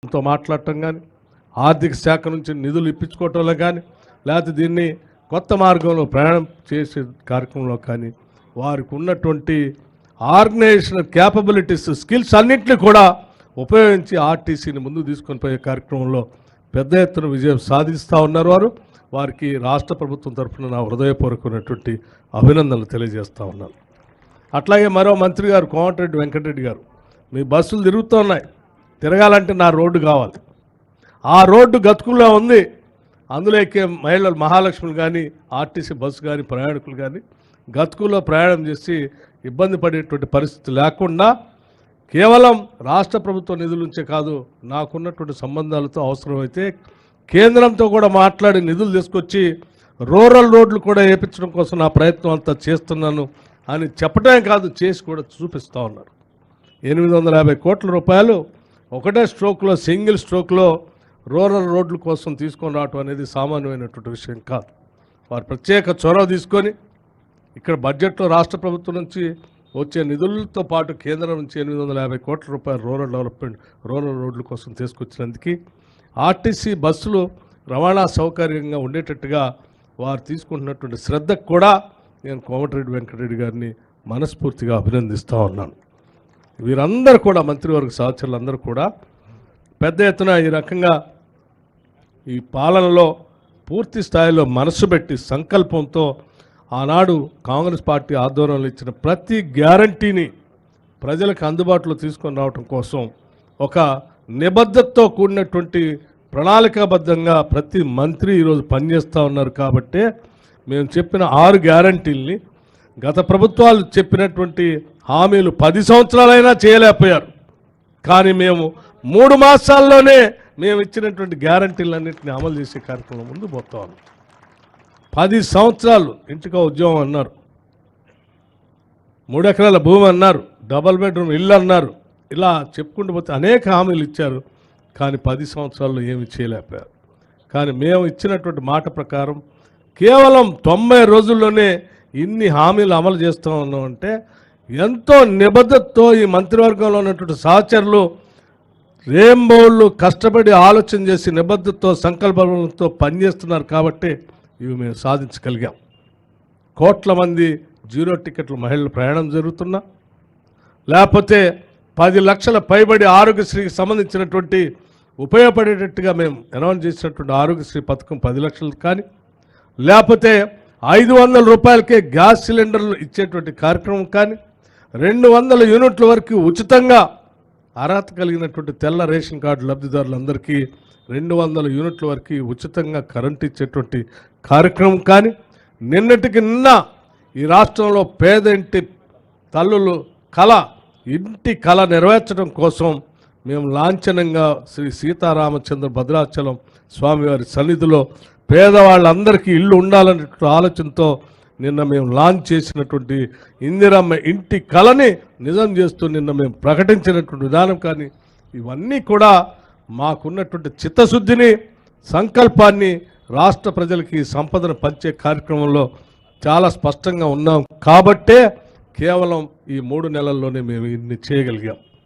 మాట్లాడటం కానీ, ఆర్థిక శాఖ నుంచి నిధులు ఇప్పించుకోవటంలో కానీ, లేకపోతే దీన్ని కొత్త మార్గంలో ప్రయాణం చేసే కార్యక్రమంలో కానీ వారికి ఉన్నటువంటి ఆర్గనైజేషన్ క్యాపబిలిటీస్, స్కిల్స్ అన్నింటినీ కూడా ఉపయోగించి ఆర్టీసీని ముందుకు తీసుకొని పోయే కార్యక్రమంలో పెద్ద ఎత్తున విజయం సాధిస్తూ ఉన్నారు. వారికి రాష్ట్ర ప్రభుత్వం తరఫున నా హృదయపూర్వకమైనటువంటి అభినందనలు తెలియజేస్తూ ఉన్నాను. అట్లాగే మరో మంత్రి గారు కోమటిరెడ్డి వెంకటరెడ్డి గారు, మీ బస్సులు తిరుగుతూ ఉన్నాయి, తిరగాలంటే నా రోడ్డు కావాలి. ఆ రోడ్డు గతుకుల్లో ఉంది. అందులో ఎక్కే మహిళలు, మహాలక్ష్ములు కానీ, ఆర్టీసీ బస్సు కానీ, ప్రయాణికులు కానీ గతుకుల్లో ప్రయాణం చేసి ఇబ్బంది పడేటువంటి పరిస్థితి లేకుండా కేవలం రాష్ట్ర ప్రభుత్వ నిధుల నుంచే కాదు, నాకున్నటువంటి సంబంధాలతో అవసరమైతే కేంద్రంతో కూడా మాట్లాడి నిధులు తీసుకొచ్చి రూరల్ రోడ్లు కూడా వేయించడం కోసం నా ప్రయత్నం అంతా చేస్తున్నాను అని చెప్పడమే కాదు, చేసి కూడా చూపిస్తూ ఉన్నారు. 850 కోట్ల రూపాయలు ఒకటే స్ట్రోక్లో, సింగిల్ స్ట్రోక్లో రూరల్ రోడ్ల కోసం తీసుకొని రావటం అనేది సామాన్యమైనటువంటి విషయం కాదు. వారు ప్రత్యేక చొరవ తీసుకొని ఇక్కడ బడ్జెట్లో రాష్ట్ర ప్రభుత్వం నుంచి వచ్చే నిధులతో పాటు కేంద్రం నుంచి 850 కోట్ల రూపాయలు రూరల్ డెవలప్మెంట్, రూరల్ రోడ్ల కోసం తీసుకొచ్చినందుకు ఆర్టీసీ బస్సులు రవాణా సౌకర్యంగా ఉండేటట్టుగా వారు తీసుకుంటున్నటువంటి శ్రద్ధకు కూడా నేను కోమటిరెడ్డి వెంకటరెడ్డి గారిని మనస్ఫూర్తిగా అభినందిస్తూ ఉన్నాను. వీరందరూ కూడా, మంత్రివర్గ సహచరులందరూ కూడా పెద్ద ఎత్తున ఈ రకంగా ఈ పాలనలో పూర్తి స్థాయిలో మనసు పెట్టి సంకల్పంతో ఆనాడు కాంగ్రెస్ పార్టీ ఆధ్వర్యంలో ఇచ్చిన ప్రతి గ్యారంటీని ప్రజలకు అందుబాటులో తీసుకొని రావడం కోసం ఒక నిబద్ధతతో కూడినటువంటి ప్రణాళికాబద్ధంగా ప్రతి మంత్రి ఈరోజు పనిచేస్తూ ఉన్నారు. కాబట్టే మేము చెప్పిన 6 గ్యారంటీల్ని గత ప్రభుత్వాలు చెప్పినటువంటి హామీలు 10 సంవత్సరాలైనా చేయలేకపోయారు. కానీ మేము 3 మాసాల్లోనే మేము ఇచ్చినటువంటి గ్యారంటీలన్నింటినీ అమలు చేసే కార్యక్రమం ముందు పోతాం. 10 సంవత్సరాలు ఇంటికో ఉద్యోగం అన్నారు, 3 ఎకరాల భూమి అన్నారు, డబల్ బెడ్రూమ్ ఇల్లు అన్నారు, ఇలా చెప్పుకుంటూ పోతే అనేక హామీలు ఇచ్చారు. కానీ 10 సంవత్సరాల్లో ఏమి చేయలేకపోయారు. కానీ మేము ఇచ్చినటువంటి మాట ప్రకారం కేవలం 90 రోజుల్లోనే ఇన్ని హామీలు అమలు చేస్తూ ఉన్నామంటే ఎంతో నిబద్ధతతో ఈ మంత్రివర్గంలో ఉన్నటువంటి సహచరులు రేంబౌళ్ళు కష్టపడి ఆలోచన చేసి నిబద్ధతతో సంకల్పంతో పనిచేస్తున్నారు. కాబట్టి ఇవి మేము సాధించగలిగాం. కోట్ల మంది 0 టికెట్లు మహిళలు ప్రయాణం జరుగుతున్నా, లేకపోతే 10 లక్షల పైబడి ఆరోగ్యశ్రీకి సంబంధించినటువంటి ఉపయోగపడేటట్టుగా మేము అనౌన్స్ చేసినటువంటి ఆరోగ్యశ్రీ పథకం 10 లక్షలు కానీ, లేకపోతే 500 రూపాయలకే గ్యాస్ సిలిండర్లు ఇచ్చేటువంటి కార్యక్రమం కానీ, 200 యూనిట్ల వరకు ఉచితంగా అర్హత కలిగినటువంటి తెల్ల రేషన్ కార్డు లబ్ధిదారులందరికీ 200 యూనిట్ల వరకు ఉచితంగా కరెంట్ ఇచ్చేటువంటి కార్యక్రమం కానీ, నిన్నటికి నిన్న ఈ రాష్ట్రంలో పేద ఇంటి తల్లులు ఇంటి కళ నెరవేర్చడం కోసం మేము లాంఛనంగా శ్రీ సీతారామచంద్ర భద్రాచలం స్వామివారి సన్నిధిలో పేదవాళ్ళందరికీ ఇల్లు ఉండాలనే ఆలోచనతో నిన్న మేము లాంచ్ చేసినటువంటి ఇందిరమ్మ ఇంటి కళని నిజం చేస్తూ నిన్న మేము ప్రకటించినటువంటి విధానం కానీ, ఇవన్నీ కూడా మాకున్నటువంటి చిత్తశుద్ధిని, సంకల్పాన్ని రాష్ట్ర ప్రజలకి సంపదను పంచే కార్యక్రమంలో చాలా స్పష్టంగా ఉన్నాం. కాబట్టే కేవలం ఈ 3 నెలల్లోనే మేము ఇన్ని చేయగలిగాం.